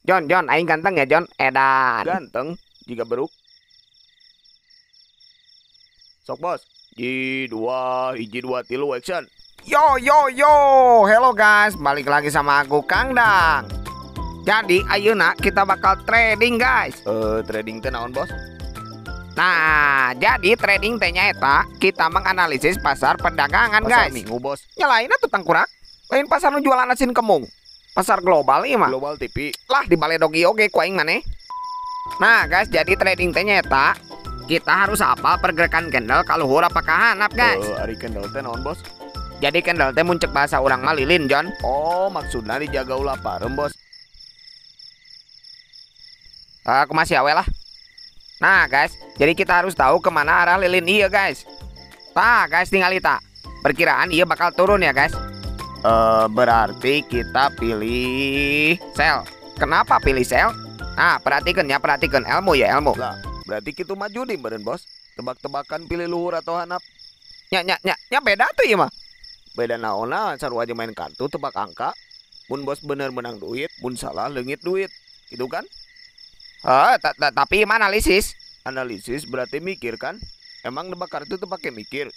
John, aing ganteng ya John. Edan. Ganteng jika beruk. Sok bos. Ji dua, hiji dua tilu action. Yo, hello guys, balik lagi sama aku Kang Dang. Jadi ayeuna kita bakal trading guys. Trading teh naon bos? Nah, jadi trading tehnya eta kita menganalisis pasar perdagangan Pasar guys. minggu bos. Nyalain atuh tangkurak. Lain pasar nu jualan asin kemung. Pasar global ieu mah. Global TV. Lah di Baledogi oge ku aing maneh. Nah guys, jadi trading tehnya eta kita harus hafal pergerakan candle kaluhur apa kahanap guys. Ari candle teh naon bos? Jadi candle teh muncul bahasa orang malilin John. Oh, maksudnya dijaga ulah parem bos. Aku masih awel lah. Nah guys, jadi kita harus tahu kemana arah lilin iya guys. Nah guys, tinggal kita perkiraan iya bakal turun ya guys. Berarti kita pilih sell. Kenapa pilih sell? Nah perhatikan ilmu ya ilmu. Lah, berarti kita maju di beren bos. Tebak-tebakan pilih luhur atau hanap. Nya beda tuh ya mah. Beda naona saru aja main kartu tebak angka. Mun bos bener menang duit, mun salah leungit duit. Gitu kan? Tapi mana analisis? Analisis berarti mikir kan? Emang nebak kartu tuh pakai mikir.